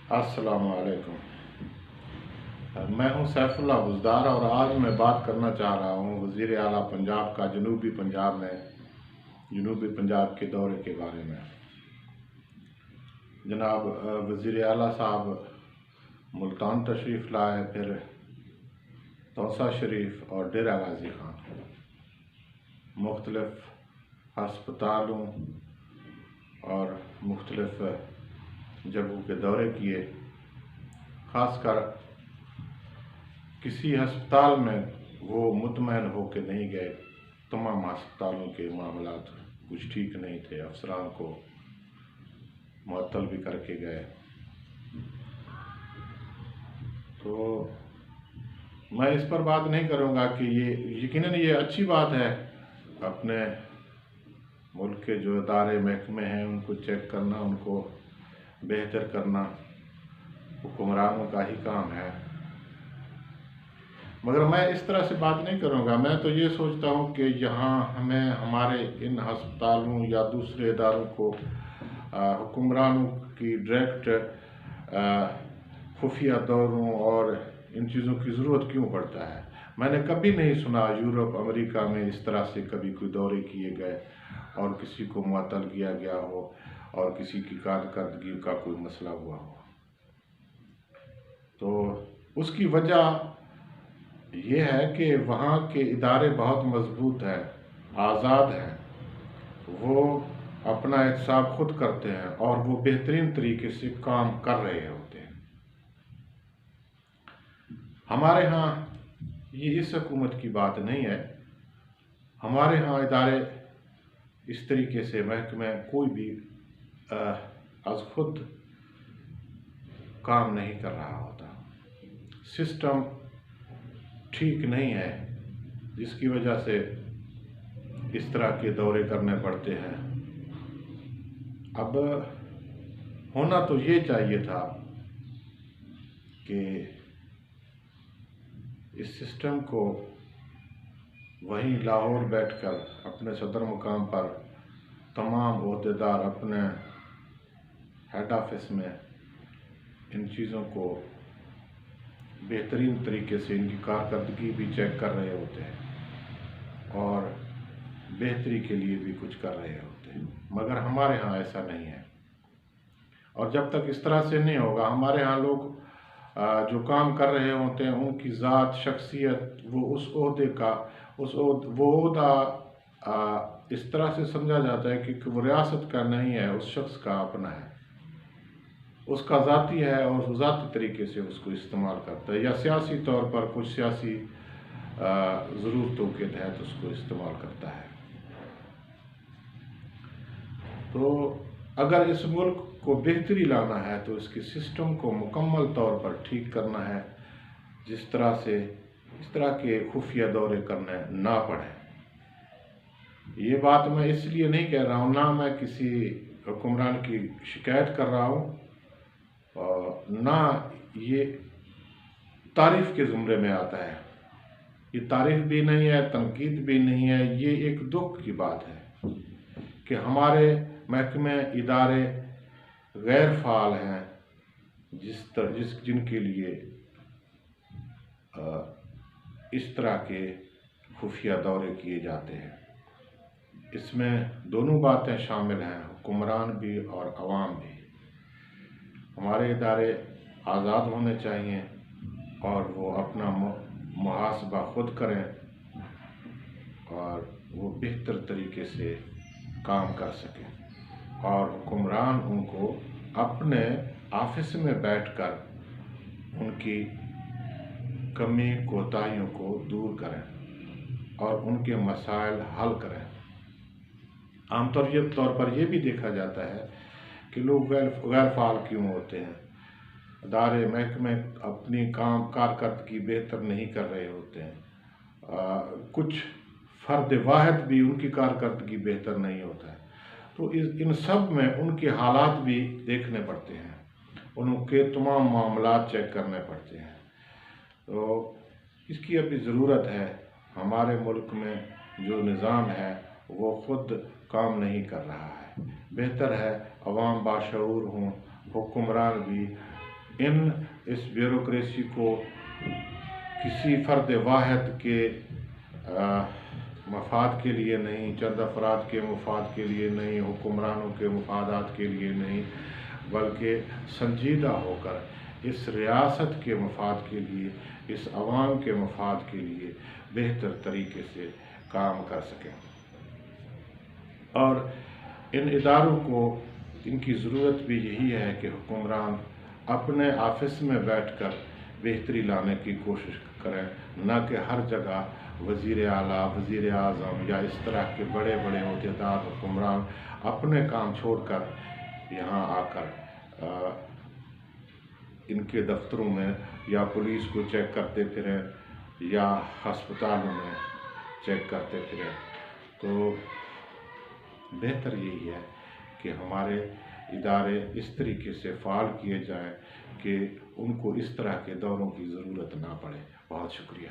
अस्सलाम वालेकुम। मैं हूं सैफुल्लाह बुज़दार और आज मैं बात करना चाह रहा हूं वज़ीर आला पंजाब का जनूबी पंजाब के दौरे के बारे में। जनाब वज़ीर आला साहब मुल्तान तशरीफ़ लाए, फिर तौसा शरीफ और डेरा गाजी खान, मुख्तलिफ़ हस्पतालों और मुख्तलिफ़ जगहों के दौरे किए। ख़ासकर किसी हस्पताल में वो मुतमईन हो के नहीं गए। तमाम हस्पतालों के मामलात कुछ ठीक नहीं थे, अफसरान को मुअत्तल भी करके गए। तो मैं इस पर बात नहीं करूँगा कि ये यकीनन ये अच्छी बात है, अपने मुल्क के जो इदारे महकमे हैं उनको चेक करना, उनको बेहतर करना हुक्मरानों का ही काम है। मगर मैं इस तरह से बात नहीं करूँगा। मैं तो ये सोचता हूँ कि यहाँ हमें हमारे इन हस्पतालों या दूसरे इदारों को हुक्मरानों की डायरेक्ट खुफिया दौरों और इन चीज़ों की ज़रूरत क्यों पड़ता है। मैंने कभी नहीं सुना यूरोप अमेरिका में इस तरह से कभी कोई दौरे किए गए और किसी को मुअत्तल किया गया हो और किसी की कारकर्दगी का कोई मसला हुआ हो। तो उसकी वजह ये है कि वहाँ के इदारे बहुत मजबूत हैं, आज़ाद हैं, वो अपना एहतसाब खुद करते हैं और वो बेहतरीन तरीके से काम कर रहे होते हैं। हमारे यहाँ ये इस हुकूमत की बात नहीं है। हमारे यहाँ इदारे इस तरीके से महकमे कोई भी आज खुद काम नहीं कर रहा होता। सिस्टम ठीक नहीं है, जिसकी वजह से इस तरह के दौरे करने पड़ते हैं। अब होना तो ये चाहिए था कि इस सिस्टम को वहीं लाहौर बैठकर अपने सदर मुकाम पर तमाम ओहदेदार अपने हेड ऑफिस में इन चीज़ों को बेहतरीन तरीके से इनकी कारकर्दगी भी चेक कर रहे होते हैं और बेहतरी के लिए भी कुछ कर रहे होते हैं। मगर हमारे यहाँ ऐसा नहीं है और जब तक इस तरह से नहीं होगा, हमारे यहाँ लोग जो काम कर रहे होते हैं उनकी ज़ात, शख्सियत, वो उस ओहदे का वो ओहदा इस तरह से समझा जाता है कि वो रियासत का नहीं है, उस शख्स का अपना है, उसका ज़ाती है और वो ज़ाती तरीके से उसको इस्तेमाल करता है या सियासी तौर पर कुछ सियासी ज़रूरतों के तहत उसको इस्तेमाल करता है। तो अगर इस मुल्क को बेहतरी लाना है तो इसके सिस्टम को मुकम्मल तौर पर ठीक करना है, जिस तरह से इस तरह के खुफिया दौरे करने ना पड़े। ये बात मैं इसलिए नहीं कह रहा हूँ, ना मैं किसी हुक्मरान की शिकायत कर रहा हूँ और ना ये तारीफ़ के ज़ुमरे में आता है। ये तारीफ़ भी नहीं है, तनकीद भी नहीं है, ये एक दुख की बात है कि हमारे महकमे इदारे गैर फ़ाल हैं, जिनके लिए इस तरह के खुफिया दौरे किए जाते हैं। इसमें दोनों बातें शामिल हैं, हुक्मरान भी और अवाम भी। हमारे इदारे आज़ाद होने चाहिए और वो अपना मुहासबा खुद करें और वो बेहतर तरीके से काम कर सकें और हुक्मरान उनको अपने ऑफिस में बैठकर उनकी कमी कोताहियों को दूर करें और उनके मसाइल हल करें। तौर पर यह भी देखा जाता है कि लोग गैर फाल क्यों होते हैं, इदारे महकमे अपनी कारकर्दगी बेहतर नहीं कर रहे होते हैं, कुछ फ़र्द वाहिद भी उनकी कारकर्दगी बेहतर नहीं होता है। तो इन सब में उनके हालात भी देखने पड़ते हैं, उनके तमाम मामलात चेक करने पड़ते हैं। तो इसकी अभी ज़रूरत है। हमारे मुल्क में जो निज़ाम है वो ख़ुद काम नहीं कर रहा है। बेहतर है अवाम बाशऊर हों, हुक्मरान भी इस ब्यूरोक्रेसी को किसी फर्द वाहिद के मफाद के लिए नहीं, चंद अफराद के मफाद के लिए नहीं, हुक्मरानों के मफादात के लिए नहीं, बल्कि संजीदा होकर इस रियासत के मफाद के लिए, इस अवाम के मफाद के लिए बेहतर तरीके से काम कर सकें। और इन इदारों को इनकी ज़रूरत भी यही है कि हुक्मरान अपने ऑफिस में बैठकर बेहतरी लाने की कोशिश करें, न कि हर जगह वज़ीर आला, वज़ीर आज़म या इस तरह के बड़े बड़े ओहदेदार हुक्मरान अपने काम छोड़कर यहाँ आकर इनके दफ्तरों में या पुलिस को चेक करते फिरें या हस्पतालों में चेक करते फिरें। तो बेहतर यही है कि हमारे इदारे इस तरीके से फ़ाल किए जाएं कि उनको इस तरह के दौरों की ज़रूरत ना पड़े। बहुत शुक्रिया।